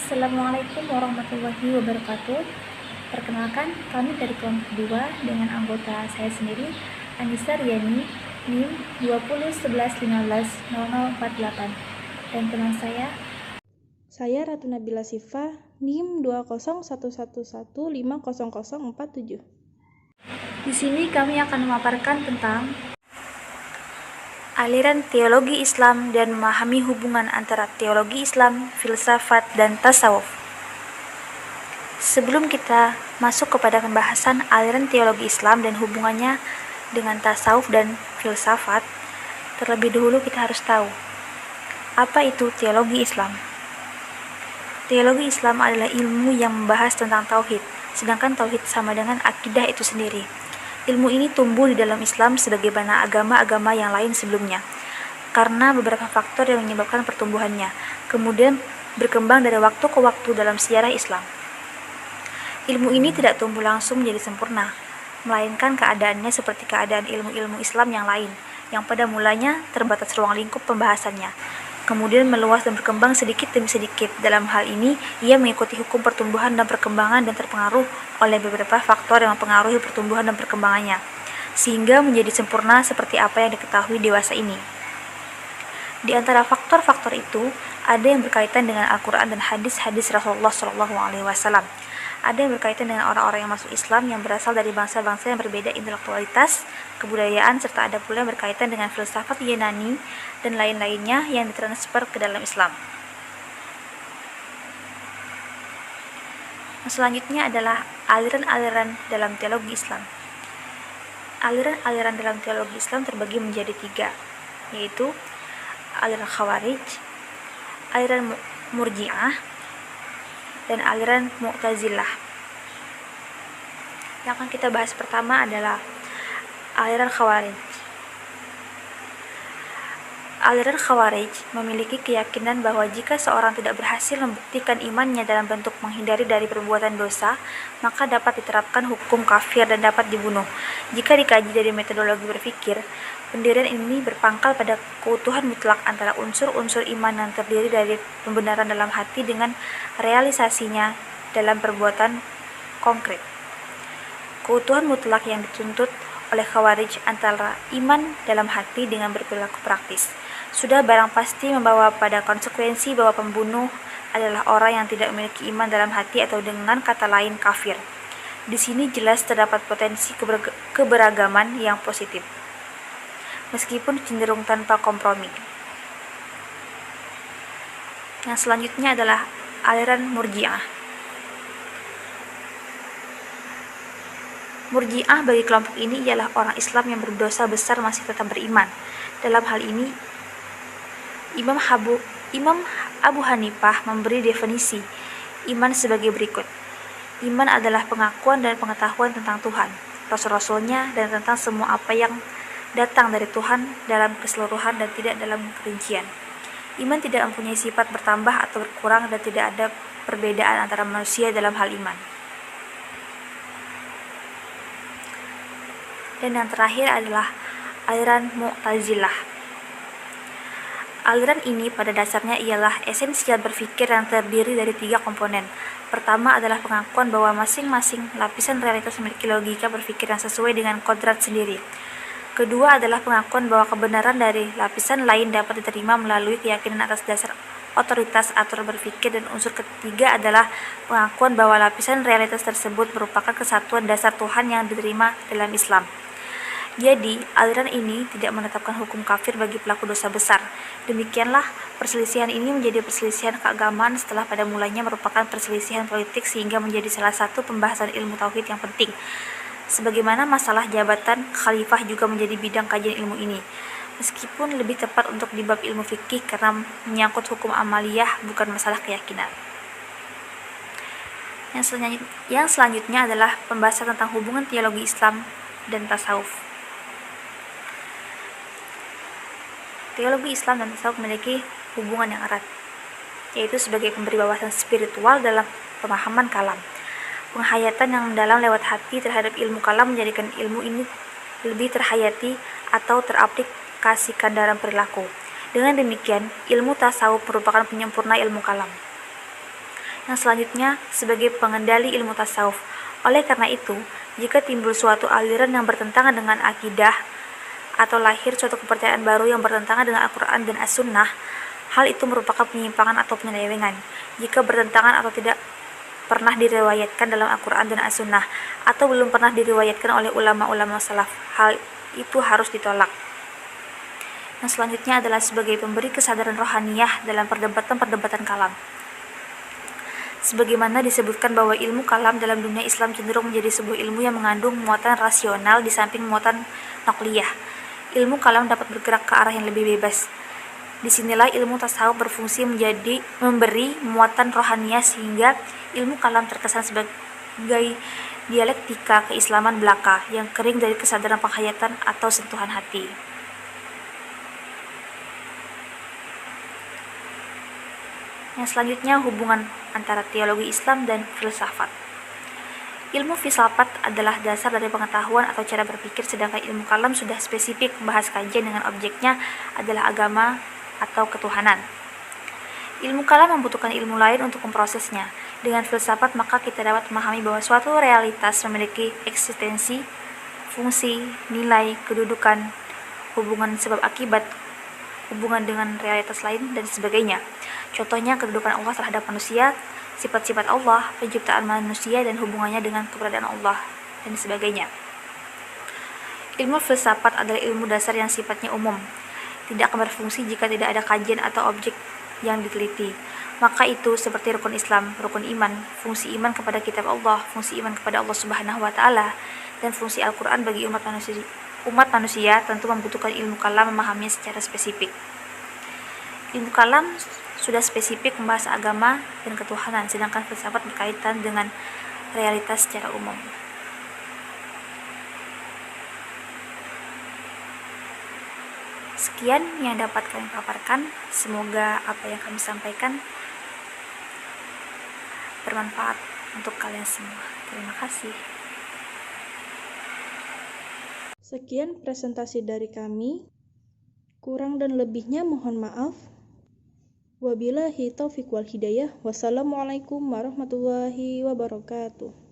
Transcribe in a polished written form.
Assalamualaikum warahmatullahi wabarakatuh. Perkenalkan, kami dari kelompok 2 dengan anggota saya sendiri, Anissa Riani, NIM 2011150048, dan teman Saya Ratu Nabila Sifa, NIM 2011150047. Di sini kami akan memaparkan tentang aliran teologi Islam dan memahami hubungan antara teologi Islam, filsafat, dan tasawuf. Sebelum kita masuk kepada pembahasan aliran teologi Islam dan hubungannya dengan tasawuf dan filsafat, terlebih dahulu kita harus tahu apa itu teologi Islam. Teologi Islam adalah ilmu yang membahas tentang tauhid, sedangkan tauhid sama dengan akidah itu sendiri. Ilmu ini tumbuh di dalam Islam sebagaimana agama-agama yang lain sebelumnya, karena beberapa faktor yang menyebabkan pertumbuhannya, kemudian berkembang dari waktu ke waktu dalam sejarah Islam. Ilmu ini tidak tumbuh langsung menjadi sempurna, melainkan keadaannya seperti keadaan ilmu-ilmu Islam yang lain, yang pada mulanya terbatas ruang lingkup pembahasannya, kemudian meluas dan berkembang sedikit demi sedikit. Dalam hal ini, ia mengikuti hukum pertumbuhan dan perkembangan dan terpengaruh oleh beberapa faktor yang mempengaruhi pertumbuhan dan perkembangannya, sehingga menjadi sempurna seperti apa yang diketahui dewasa ini. Di antara faktor-faktor itu, ada yang berkaitan dengan Al-Quran dan hadis-hadis Rasulullah SAW. Ada yang berkaitan dengan orang-orang yang masuk Islam yang berasal dari bangsa-bangsa yang berbeda intelektualitas, kebudayaan, serta ada pula yang berkaitan dengan filsafat Yunani dan lain-lainnya yang ditransfer ke dalam Islam. Selanjutnya adalah aliran-aliran dalam teologi Islam. Aliran-aliran dalam teologi Islam terbagi menjadi 3, yaitu aliran Khawarij, aliran Murji'ah, dan aliran Mu'tazilah. Yang akan kita bahas pertama adalah aliran Khawarij. Aliran Khawarij memiliki keyakinan bahwa jika seorang tidak berhasil membuktikan imannya dalam bentuk menghindari dari perbuatan dosa, maka dapat diterapkan hukum kafir dan dapat dibunuh. Jika dikaji dari metodologi berpikir, pendirian ini berpangkal pada keutuhan mutlak antara unsur-unsur iman yang terdiri dari pembenaran dalam hati dengan realisasinya dalam perbuatan konkret. Keutuhan mutlak yang dituntut oleh Khawarij antara iman dalam hati dengan berperilaku praktis sudah barang pasti membawa pada konsekuensi bahwa pembunuh adalah orang yang tidak memiliki iman dalam hati, atau dengan kata lain kafir. Di sini jelas terdapat potensi keberagaman yang positif, meskipun cenderung tanpa kompromi. Yang selanjutnya adalah aliran Murji'ah. Murji'ah bagi kelompok ini ialah orang Islam yang berdosa besar masih tetap beriman. Dalam hal ini, Imam Abu Hanifah memberi definisi iman sebagai berikut. Iman adalah pengakuan dan pengetahuan tentang Tuhan, Rasul-Rasulnya, dan tentang semua apa yang datang dari Tuhan dalam keseluruhan dan tidak dalam perincian. Iman tidak mempunyai sifat bertambah atau berkurang, dan tidak ada perbedaan antara manusia dalam hal iman. Dan yang terakhir adalah aliran Mu'tazilah. Aliran ini pada dasarnya ialah esensial berpikir yang terdiri dari 3 komponen. Pertama adalah pengakuan bahwa masing-masing lapisan realitas memiliki logika berpikir yang sesuai dengan kodrat sendiri. Kedua adalah pengakuan bahwa kebenaran dari lapisan lain dapat diterima melalui keyakinan atas dasar otoritas atau berpikir, dan unsur ketiga adalah pengakuan bahwa lapisan realitas tersebut merupakan kesatuan dasar Tuhan yang diterima dalam Islam. Jadi, aliran ini tidak menetapkan hukum kafir bagi pelaku dosa besar. Demikianlah, perselisihan ini menjadi perselisihan keagamaan setelah pada mulanya merupakan perselisihan politik, sehingga menjadi salah satu pembahasan ilmu tauhid yang penting. Sebagaimana masalah jabatan khalifah juga menjadi bidang kajian ilmu ini, meskipun lebih tepat untuk di bab ilmu fikih karena menyangkut hukum amaliyah, bukan masalah keyakinan. Yang selanjutnya adalah pembahasan tentang hubungan teologi Islam dan tasawuf. Teologi Islam dan tasawuf memiliki hubungan yang erat, yaitu sebagai pemberi wawasan spiritual dalam pemahaman kalam. Penghayatan yang mendalam lewat hati terhadap ilmu kalam menjadikan ilmu ini lebih terhayati atau teraplikasikan dalam perilaku. Dengan demikian, ilmu tasawuf merupakan penyempurna ilmu kalam. Yang selanjutnya sebagai pengendali ilmu tasawuf. Oleh karena itu, jika timbul suatu aliran yang bertentangan dengan akidah atau lahir suatu kepercayaan baru yang bertentangan dengan Al-Quran dan As-Sunnah, hal itu merupakan penyimpangan atau penyelewengan. Jika bertentangan atau tidak pernah diriwayatkan dalam Al-Quran dan As-Sunnah, atau belum pernah diriwayatkan oleh ulama-ulama salaf, hal itu harus ditolak. Yang selanjutnya adalah sebagai pemberi kesadaran rohaniyah dalam perdebatan-perdebatan kalam. Sebagaimana disebutkan bahwa ilmu kalam dalam dunia Islam cenderung menjadi sebuah ilmu yang mengandung muatan rasional di samping muatan nakliyah. Ilmu kalam dapat bergerak ke arah yang lebih bebas. Disinilah ilmu tasawuf berfungsi memberi muatan rohaniyah sehingga ilmu kalam terkesan sebagai dialektika keislaman belaka yang kering dari kesadaran penghayatan atau sentuhan hati. Yang selanjutnya hubungan antara teologi Islam dan filsafat. Ilmu filsafat adalah dasar dari pengetahuan atau cara berpikir, sedangkan ilmu kalam sudah spesifik membahas kajian dengan objeknya adalah agama atau ketuhanan. Ilmu kalam membutuhkan ilmu lain untuk memprosesnya. Dengan filsafat maka kita dapat memahami bahwa suatu realitas memiliki eksistensi, fungsi, nilai, kedudukan, hubungan sebab akibat, hubungan dengan realitas lain, dan sebagainya. Contohnya kedudukan Allah terhadap manusia, sifat-sifat Allah, penciptaan manusia, dan hubungannya dengan keberadaan Allah, dan sebagainya. Ilmu filsafat adalah ilmu dasar yang sifatnya umum, tidak akan berfungsi jika tidak ada kajian atau objek yang diteliti. Maka itu seperti rukun Islam, rukun iman, fungsi iman kepada kitab Allah, fungsi iman kepada Allah Subhanahu wa Ta'ala, dan fungsi Al-Quran bagi umat manusia tentu membutuhkan ilmu kalam memahaminya secara spesifik. Ilmu kalam sudah spesifik membahas agama dan ketuhanan, sedangkan filsafat berkaitan dengan realitas secara umum. Sekian yang dapat kami paparkan. Semoga apa yang kami sampaikan bermanfaat untuk kalian semua. Terima kasih. Sekian presentasi dari kami. Kurang dan lebihnya mohon maaf. Wabillahi taufiq wal hidayah. Wassalamualaikum warahmatullahi wabarakatuh.